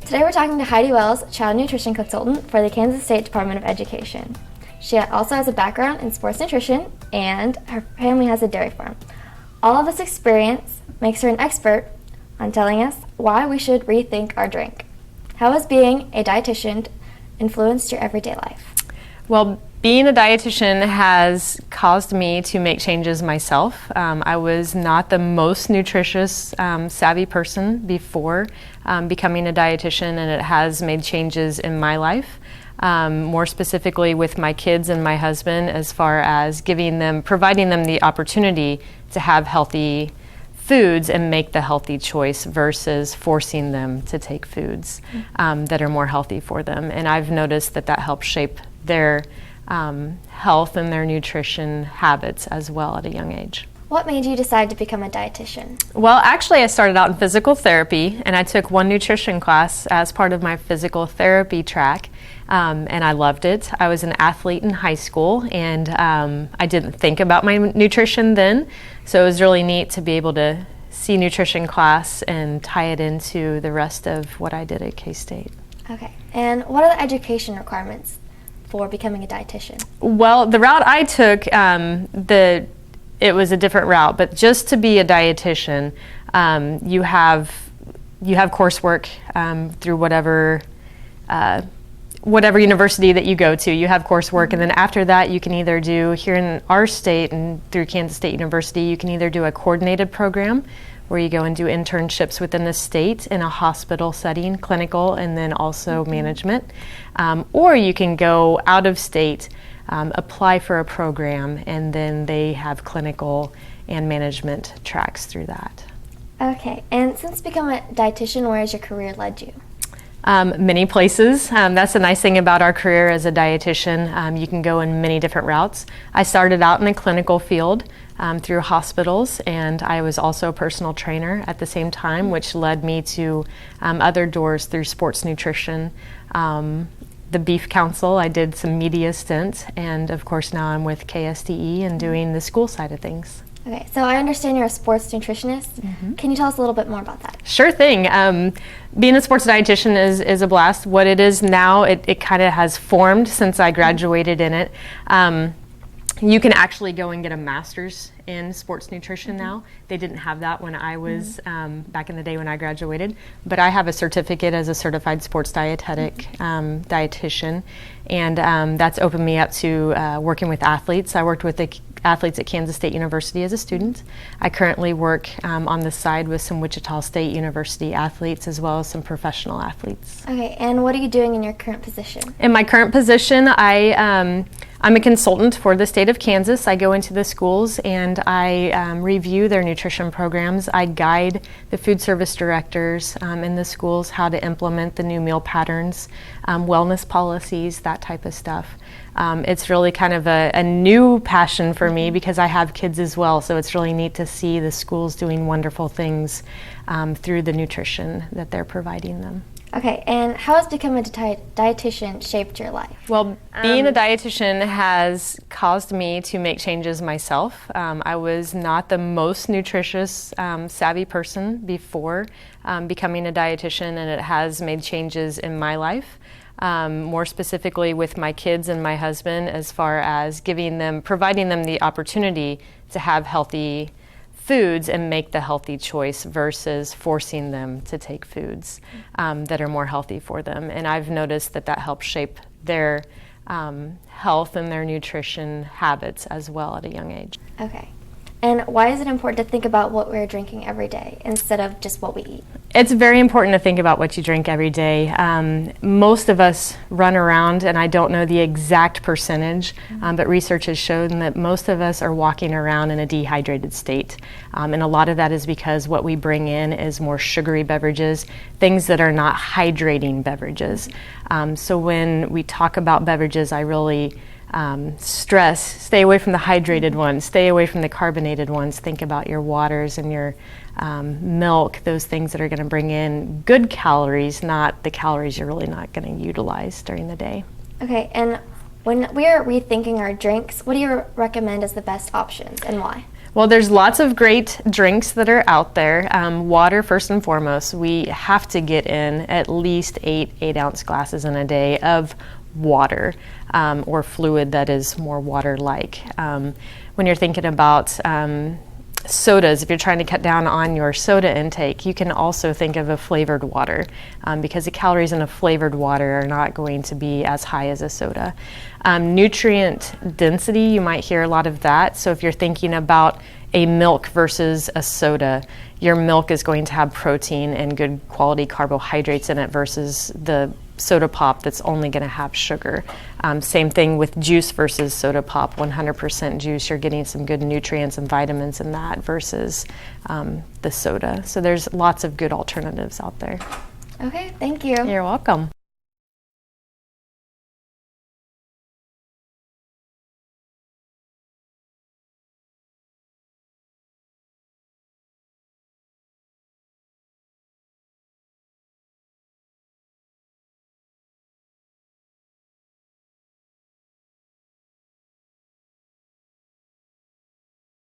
Today we're talking to Heidi Wells, Child Nutrition Consultant for the Kansas State Department of Education. She also has a background in sports nutrition, and her family has a dairy farm. All of this experience makes her an expert on telling us why we should rethink our drink. How has being a dietitian influenced your everyday life? Well, being a dietitian has caused me to make changes myself. I was not the most nutritious savvy person before becoming a dietitian, and it has made changes in my life. More specifically with my kids and my husband, as far as providing them the opportunity to have healthy foods and make the healthy choice versus forcing them to take foods that are more healthy for them. And I've noticed that helps shape their health and their nutrition habits as well at a young age. What made you decide to become a dietitian? Well, actually, I started out in physical therapy, and I took one nutrition class as part of my physical therapy track, and I loved it. I was an athlete in high school, and I didn't think about my nutrition then, so it was really neat to be able to see nutrition class and tie it into the rest of what I did at K-State. Okay, and what are the education requirements for becoming a dietitian? Well, the route I took, it was a different route, but just to be a dietitian, you have coursework through whatever university that you go to. You have coursework, and then after that, you can either do, here in our state and through Kansas State University, you can either do a coordinated program where you go and do internships within the state in a hospital setting, clinical, and then also management, or you can go out of state, apply for a program, and then they have clinical and management tracks through that. Okay, and since becoming a dietitian, where has your career led you? Many places. That's the nice thing about our career as a dietitian. You can go in many different routes. I started out in the clinical field through hospitals, and I was also a personal trainer at the same time, which led me to other doors through sports nutrition. The Beef Council, I did some media stints, and of course now I'm with KSDE and doing the school side of things. Okay, so I understand you're a sports nutritionist. Mm-hmm. Can you tell us a little bit more about that? Sure thing. Being a sports dietitian is a blast. What it is now, it kind of has formed since I graduated in it. You can actually go and get a master's in sports nutrition now. They didn't have that when I was back in the day when I graduated, but I have a certificate as a certified sports dietetic dietitian, and that's opened me up to working with athletes. I worked with the athletes at Kansas State University as a student. I currently work on the side with some Wichita State University athletes as well as some professional athletes. Okay, and what are you doing in your current position? In my current position, I'm a consultant for the state of Kansas. I go into the schools and I review their nutrition programs. I guide the food service directors in the schools how to implement the new meal patterns, wellness policies, that type of stuff. It's really kind of a new passion for me because I have kids as well, so it's really neat to see the schools doing wonderful things through the nutrition that they're providing them. Okay, and how has becoming a dietitian shaped your life? Well, being a dietitian has caused me to make changes myself. I was not the most nutritious savvy person before becoming a dietitian, and it has made changes in my life. More specifically with my kids and my husband, as far as providing them the opportunity to have healthy foods and make the healthy choice versus forcing them to take foods that are more healthy for them. And I've noticed that helps shape their health and their nutrition habits as well at a young age. Okay. And why is it important to think about what we're drinking every day instead of just what we eat? It's very important to think about what you drink every day. Most of us run around, and I don't know the exact percentage, but research has shown that most of us are walking around in a dehydrated state. And a lot of that is because what we bring in is more sugary beverages, things that are not hydrating beverages. So when we talk about beverages, I really stress, stay away from the hydrated ones, stay away from the carbonated ones, think about your waters and your milk, those things that are going to bring in good calories, not the calories you're really not going to utilize during the day. Okay, and when we are rethinking our drinks, what do you recommend as the best options and why? Well, there's lots of great drinks that are out there. Water, first and foremost. We have to get in at least 8-ounce glasses in a day of water or fluid that is more water-like. When you're thinking about sodas, if you're trying to cut down on your soda intake, you can also think of a flavored water because the calories in a flavored water are not going to be as high as a soda. Nutrient density, you might hear a lot of that. So if you're thinking about a milk versus a soda, your milk is going to have protein and good quality carbohydrates in it versus the soda pop that's only going to have sugar. Same thing with juice versus soda pop. 100% juice, you're getting some good nutrients and vitamins in that versus the soda. So there's lots of good alternatives out there. Okay, thank you. You're welcome.